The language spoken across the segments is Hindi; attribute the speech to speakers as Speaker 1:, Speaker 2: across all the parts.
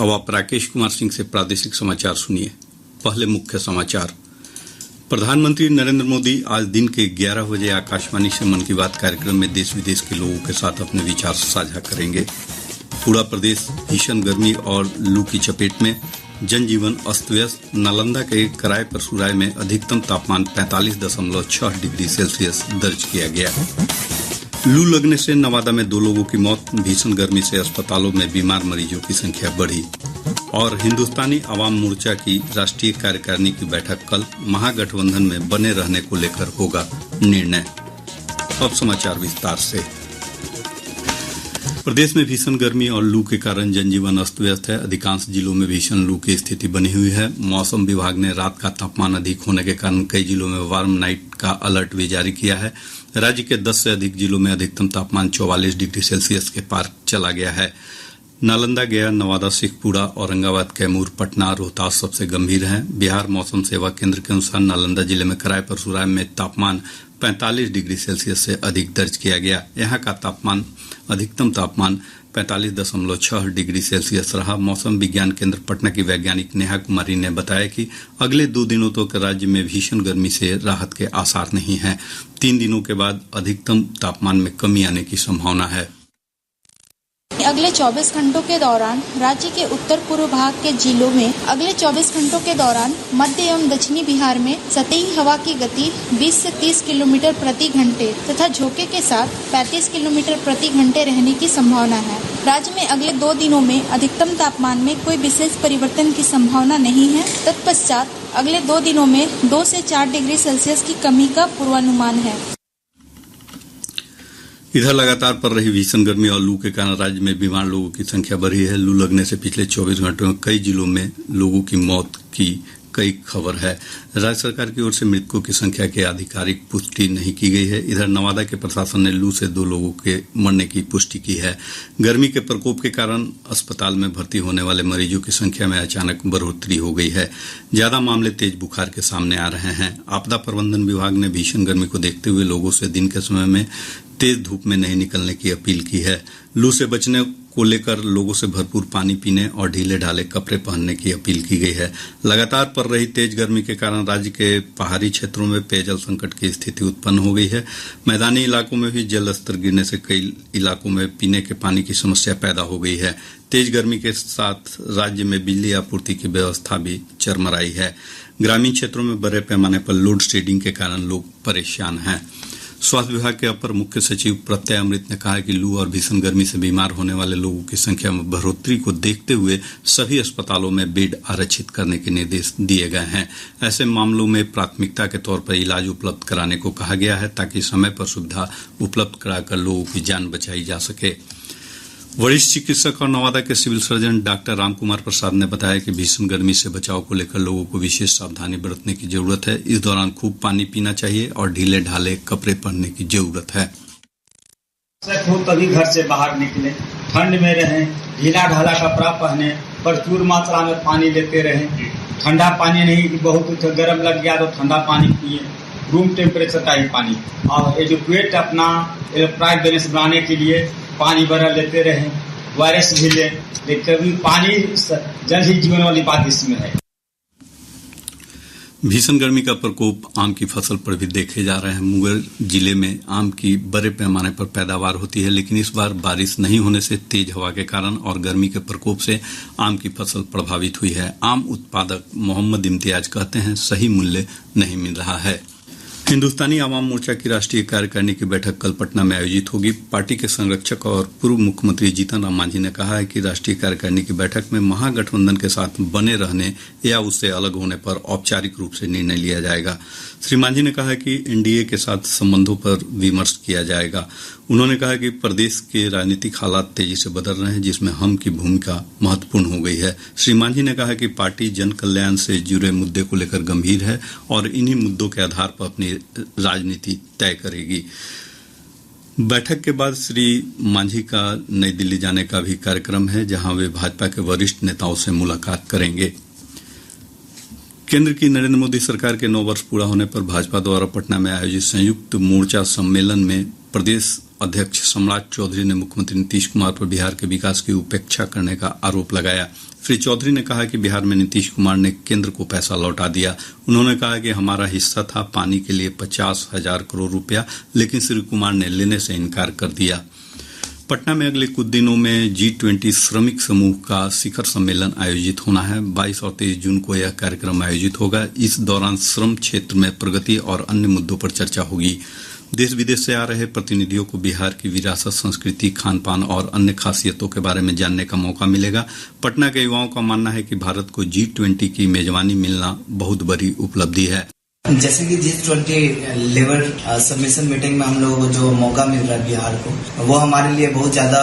Speaker 1: अब आप राकेश कुमार सिंह से प्रादेशिक समाचार सुनिए। पहले मुख्य समाचार। प्रधानमंत्री नरेंद्र मोदी आज दिन के 11 बजे आकाशवाणी से मन की बात कार्यक्रम में देश विदेश के लोगों के साथ अपने विचार साझा करेंगे। पूरा प्रदेश भीषण गर्मी और लू की चपेट में, जनजीवन अस्त व्यस्त। नालंदा के कराय परसुराय में अधिकतम तापमान 45.6 डिग्री सेल्सियस दर्ज किया गया। लू लगने से नवादा में 2 लोगों की मौत। भीषण गर्मी से अस्पतालों में बीमार मरीजों की संख्या बढ़ी। और हिंदुस्तानी आवाम मोर्चा की राष्ट्रीय कार्यकारिणी की बैठक कल। महागठबंधन में बने रहने को लेकर होगा निर्णय। अब समाचार विस्तार से। प्रदेश में भीषण गर्मी और लू के कारण जनजीवन अस्त व्यस्त है। अधिकांश जिलों में भीषण लू की स्थिति बनी हुई है। मौसम विभाग ने रात का तापमान अधिक होने के कारण कई जिलों में वार्म नाइट का अलर्ट भी जारी किया है। राज्य के 10 से अधिक जिलों में अधिकतम तापमान 44 डिग्री सेल्सियस के पार चला गया है। नालंदा, गया, नवादा, शेखपुरा, औरंगाबाद, कैमूर, पटना, रोहतास सबसे गंभीर हैं। बिहार मौसम सेवा केंद्र के अनुसार नालंदा जिले में कराय परसुराय में तापमान 45 डिग्री सेल्सियस से अधिक दर्ज किया गया। यहाँ का अधिकतम तापमान 45.6 डिग्री सेल्सियस रहा। मौसम विज्ञान केंद्र पटना की वैज्ञानिक नेहा कुमारी ने बताया कि अगले 2 दिनों तक राज्य में भीषण गर्मी से राहत के आसार नहीं हैं। 3 दिनों के बाद अधिकतम तापमान में कमी आने की संभावना है।
Speaker 2: अगले 24 घंटों के दौरान राज्य के उत्तर पूर्व भाग के जिलों में अगले 24 घंटों के दौरान मध्य एवं दक्षिणी बिहार में सतही हवा की गति 20 से 30 किलोमीटर प्रति घंटे तथा झोंके के साथ 35 किलोमीटर प्रति घंटे रहने की संभावना है। राज्य में अगले 2 दिनों में अधिकतम तापमान में कोई विशेष परिवर्तन की संभावना नहीं है। तत्पश्चात अगले 2 दिनों में 2 से 4 डिग्री सेल्सियस की कमी का पूर्वानुमान है।
Speaker 1: इधर लगातार पड़ रही भीषण गर्मी और लू के कारण राज्य में बीमार लोगों की संख्या बढ़ी है। लू लगने से पिछले 24 घंटों में कई जिलों में लोगों की मौत की कई खबर है। राज्य सरकार की ओर से मृतकों की संख्या की आधिकारिक पुष्टि नहीं की गई है। इधर नवादा के प्रशासन ने लू से 2 लोगों के मरने की पुष्टि की है। गर्मी के प्रकोप के कारण अस्पताल में भर्ती होने वाले मरीजों की संख्या में अचानक बढ़ोतरी हो गई है। ज्यादा मामले तेज बुखार के सामने आ रहे हैं। आपदा प्रबंधन विभाग ने भीषण गर्मी को देखते हुए लोगों से दिन के समय में तेज धूप में नहीं निकलने की अपील की है। लू से बचने को लेकर लोगों से भरपूर पानी पीने और ढीले ढाले कपड़े पहनने की अपील की गई है। लगातार पड़ रही तेज गर्मी के कारण राज्य के पहाड़ी क्षेत्रों में पेयजल संकट की स्थिति उत्पन्न हो गई है। मैदानी इलाकों में भी जल स्तर गिरने से कई इलाकों में पीने के पानी की समस्या पैदा हो गई है। तेज गर्मी के साथ राज्य में बिजली आपूर्ति की व्यवस्था भी चरमराई है। ग्रामीण क्षेत्रों में बड़े पैमाने पर लोड शेडिंग के कारण लोग परेशान हैं। स्वास्थ्य विभाग के अपर मुख्य सचिव प्रत्यय अमृत ने कहा है कि लू और भीषण गर्मी से बीमार होने वाले लोगों की संख्या में बढ़ोतरी को देखते हुए सभी अस्पतालों में बेड आरक्षित करने के निर्देश दिए गए हैं। ऐसे मामलों में प्राथमिकता के तौर पर इलाज उपलब्ध कराने को कहा गया है ताकि समय पर सुविधा उपलब्ध कराकर लोगों की जान बचाई जा सके। वरिष्ठ चिकित्सक और नवादा के सिविल सर्जन डॉक्टर रामकुमार प्रसाद ने बताया कि भीषण गर्मी से बचाव को लेकर लोगों को विशेष सावधानी बरतने की जरूरत है। इस दौरान खूब पानी पीना चाहिए और ढीले ढाले कपड़े पहनने की जरूरत है।
Speaker 3: खूब तभी घर से बाहर निकले, ठंड में रहें, ढीला ढाला कपड़ा पहने, प्रचुर मात्रा में पानी लेते रहें। ठंडा पानी नहीं, बहुत गर्म लग गया तो ठंडा पानी पिए, रूम टेम्परेचर का ही पानी। और एजुकेट अपना इलेक्ट्रोलाइट बैलेंस बनाने के लिए पानी भरा लेते रहें, वायरस भी लें, लेकिन कभी पानी जल ही जीवन वाली बात इसमें है।
Speaker 1: भीषण गर्मी का प्रकोप आम की फसल पर भी देखे जा रहे हैं। मुंगेर जिले में आम की बड़े पैमाने पर पैदावार होती है, लेकिन इस बार बारिश नहीं होने से तेज हवा के कारण और गर्मी के प्रकोप से आम की फसल प्रभावित हुई है। आम उत्पादक मोहम्मद इम्तियाज कहते हैं सही मूल्य नहीं मिल रहा है। हिंदुस्तानी आवाम मोर्चा की राष्ट्रीय कार्यकारिणी की बैठक कल पटना में आयोजित होगी। पार्टी के संरक्षक और पूर्व मुख्यमंत्री जीतन राम मांझी ने कहा है कि राष्ट्रीय कार्यकारिणी की बैठक में महागठबंधन के साथ बने रहने या उससे अलग होने पर औपचारिक रूप से निर्णय लिया जाएगा। श्री मांझी ने कहा कि एनडीए के साथ संबंधों पर विमर्श किया जाएगा। उन्होंने कहा कि प्रदेश के राजनीतिक हालात तेजी से बदल रहे हैं, जिसमें हम की भूमिका महत्वपूर्ण हो गई है। श्री मांझी ने कहा कि पार्टी जन कल्याण से जुड़े मुद्दे को लेकर गंभीर है और इन्हीं मुद्दों के आधार पर अपनी राजनीति तय करेगी। बैठक के बाद श्री मांझी का नई दिल्ली जाने का भी कार्यक्रम है, जहां वे भाजपा के वरिष्ठ नेताओं से मुलाकात करेंगे। केंद्र की नरेंद्र मोदी सरकार के 9 वर्ष पूरा होने पर भाजपा द्वारा पटना में आयोजित संयुक्त मोर्चा सम्मेलन में प्रदेश अध्यक्ष सम्राट चौधरी ने मुख्यमंत्री नीतीश कुमार पर बिहार के विकास की उपेक्षा करने का आरोप लगाया। श्री चौधरी ने कहा कि बिहार में नीतीश कुमार ने केंद्र को पैसा लौटा दिया। उन्होंने कहा कि हमारा हिस्सा था पानी के लिए 50,000 करोड़ रुपया, लेकिन श्री कुमार ने लेने से इनकार कर दिया। पटना में अगले कुछ दिनों में G20 श्रमिक समूह का शिखर सम्मेलन आयोजित होना है। 22 और 23 जून को यह कार्यक्रम आयोजित होगा। इस दौरान श्रम क्षेत्र में प्रगति और अन्य मुद्दों पर चर्चा होगी। देश विदेश से आ रहे प्रतिनिधियों को बिहार की विरासत, संस्कृति, खान पान और अन्य खासियतों के बारे में जानने का मौका मिलेगा। पटना के युवाओं का मानना है कि भारत को G20 की मेजबानी मिलना बहुत बड़ी उपलब्धि है।
Speaker 4: जैसे कि G20 लेबर सबमिशन मीटिंग में हम लोगों को जो मौका मिल रहा है बिहार को, वो हमारे लिए बहुत ज्यादा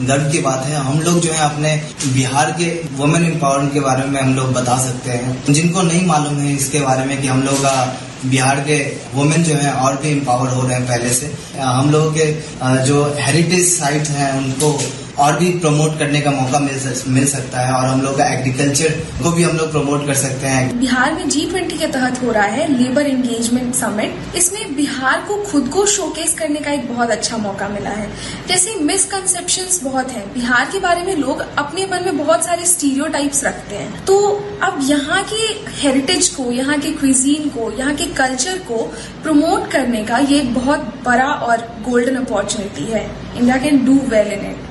Speaker 4: गर्व की बात है। हम लोग जो है अपने बिहार के वुमेन एम्पावरमेंट के बारे में हम लोग बता सकते हैं। जिनको नहीं मालूम है इसके बारे में कि हम लोग का बिहार के वुमेन जो है और भी एम्पावर हो रहे हैं पहले से। हम लोगों के जो हेरिटेज साइट हैं उनको और भी प्रमोट करने का मौका मिल सकता है और हम लोग का एग्रीकल्चर को भी हम लोग प्रमोट कर सकते हैं।
Speaker 5: बिहार में G20 के तहत हो रहा है लेबर एंगेजमेंट समिट। इसमें बिहार को खुद को शोकेस करने का एक बहुत अच्छा मौका मिला है। जैसे मिसकंसेप्शंस बहुत हैं बिहार के बारे में, लोग अपने मन में बहुत सारे स्टीरियोटाइप्स रखते हैं। तो अब यहाँ के हेरिटेज को, यहाँ के क्विजीन को, यहाँ के कल्चर को प्रमोट करने का ये एक बहुत बड़ा और गोल्डन अपॉर्चुनिटी है। India can do well in it.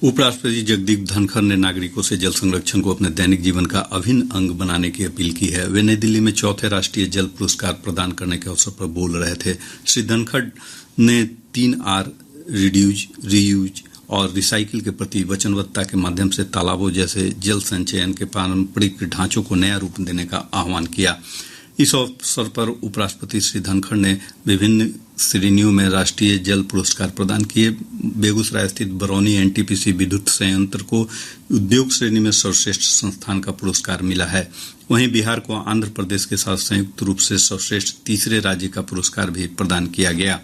Speaker 1: उपराष्ट्रपति जगदीप धनखड़ ने नागरिकों से जल संरक्षण को अपने दैनिक जीवन का अभिन्न अंग बनाने की अपील की है। वे नई दिल्ली में चौथे राष्ट्रीय जल पुरस्कार प्रदान करने के अवसर पर बोल रहे थे। श्री धनखड़ ने 3R रिड्यूज, रीयूज और रिसाइकिल के प्रति वचनबद्धता के माध्यम से तालाबों जैसे जल संचयन के पारंपरिक ढांचों को नया रूप देने का आह्वान किया। इस अवसर पर उपराष्ट्रपति श्री धनखड़ ने विभिन्न श्रेणियों में राष्ट्रीय जल पुरस्कार प्रदान किए। बेगूसराय स्थित बरौनी NTPC विद्युत संयंत्र को उद्योग श्रेणी में सर्वश्रेष्ठ संस्थान का पुरस्कार मिला है। वहीं बिहार को आंध्र प्रदेश के साथ संयुक्त रूप से सर्वश्रेष्ठ तीसरे राज्य का पुरस्कार भी प्रदान किया गया।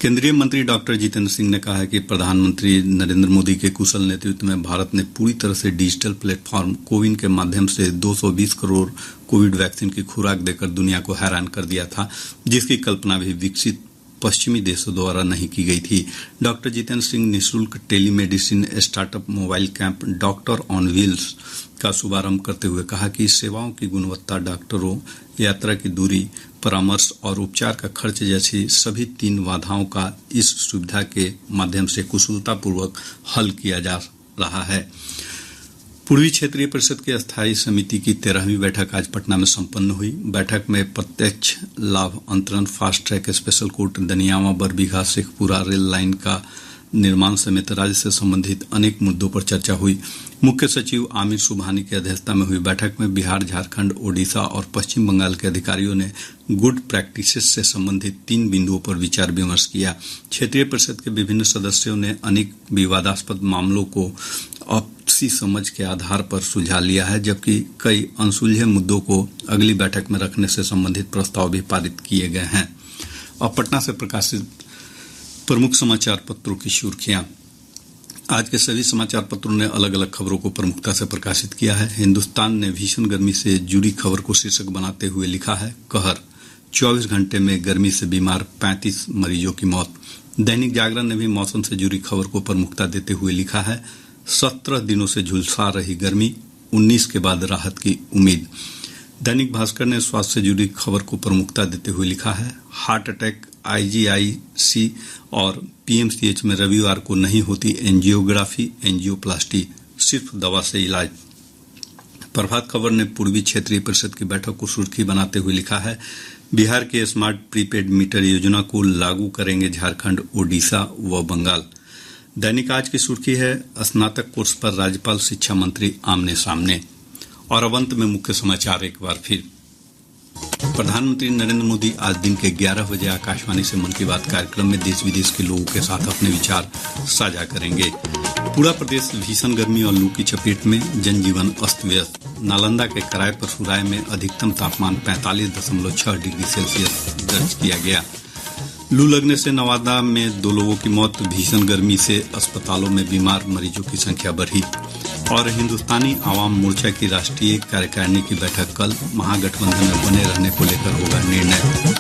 Speaker 1: केंद्रीय मंत्री डॉक्टर जितेंद्र सिंह ने कहा है कि प्रधानमंत्री नरेंद्र मोदी के कुशल नेतृत्व में भारत ने पूरी तरह से डिजिटल प्लेटफॉर्म कोविन के माध्यम से 220 करोड़ कोविड वैक्सीन की खुराक देकर दुनिया को हैरान कर दिया था, जिसकी कल्पना भी विकसित पश्चिमी देशों द्वारा नहीं की गई थी। डॉक्टर जितेंद्र सिंह निःशुल्क telemedicine startup mobile camp doctor on wheels का शुभारंभ करते हुए कहा कि सेवाओं की गुणवत्ता, डॉक्टरों, यात्रा की दूरी, परामर्श और उपचार का खर्च जैसी सभी 3 बाधाओं का इस सुविधा के माध्यम से कुशलतापूर्वक हल किया जा रहा है। पूर्वी क्षेत्रीय परिषद की अस्थायी समिति की 13वीं बैठक आज पटना में संपन्न हुई। बैठक में प्रत्यक्ष लाभ अंतरण, fast track special court, Daniyawan Barbigha Sheikhpura rail line का निर्माण समेत राज्य से संबंधित अनेक मुद्दों पर चर्चा हुई। मुख्य सचिव आमिर सुबहानी की अध्यक्षता में हुई बैठक में बिहार, झारखंड, ओडिशा और पश्चिम बंगाल के अधिकारियों ने गुड प्रैक्टिसेस से संबंधित 3 बिंदुओं पर विचार विमर्श किया। क्षेत्रीय परिषद के विभिन्न सदस्यों ने अनेक विवादास्पद मामलों को आपसी समझ के आधार पर सुलझा लिया है, जबकि कई अनसुलझे मुद्दों को अगली बैठक में रखने से संबंधित प्रस्ताव भी पारित किए गए हैं। अब पटना से प्रकाशित प्रमुख समाचार पत्रों की सुर्खियां। आज के सभी समाचार पत्रों ने अलग अलग खबरों को प्रमुखता से प्रकाशित किया है। हिन्दुस्तान ने भीषण गर्मी से जुड़ी खबर को शीर्षक बनाते हुए लिखा है, कहर 24 घंटे में गर्मी से बीमार 35 मरीजों की मौत। दैनिक जागरण ने भी मौसम से जुड़ी खबर को प्रमुखता देते हुए लिखा है, 17 दिनों से झुलसा रही गर्मी, 19 के बाद राहत की उम्मीद। दैनिक भास्कर ने स्वास्थ्य से जुड़ी खबर को प्रमुखता देते हुए लिखा है, हार्ट अटैक, IGIC और PMCH में रविवार को नहीं होती एंजियोग्राफी, एंजियोप्लास्टी, सिर्फ दवा से इलाज। प्रभात खबर ने पूर्वी क्षेत्रीय परिषद की बैठक को सुर्खी बनाते हुए लिखा है, बिहार के स्मार्ट प्रीपेड मीटर योजना को लागू करेंगे झारखंड, ओडिशा व बंगाल। दैनिक आज की सुर्खी है, स्नातक कोर्स पर राज्यपाल, शिक्षा मंत्री आमने सामने। और अब अंत में मुख्य समाचार एक बार फिर। प्रधानमंत्री नरेंद्र मोदी आज दिन के 11 बजे आकाशवाणी से मन की बात कार्यक्रम में देश विदेश के लोगों के साथ अपने विचार साझा करेंगे। पूरा प्रदेश भीषण गर्मी और लू की चपेट में, जनजीवन अस्त व्यस्त। नालंदा के कराय परसुराय में अधिकतम तापमान 45.6 डिग्री सेल्सियस दर्ज किया गया। लू लगने से नवादा में 2 लोगों की मौत, भीषण गर्मी से अस्पतालों में बीमार मरीजों की संख्या बढ़ी। और हिंदुस्तानी आवाम मोर्चा की राष्ट्रीय कार्यकारिणी की बैठक कल, महागठबंधन में बने रहने को लेकर होगा निर्णय।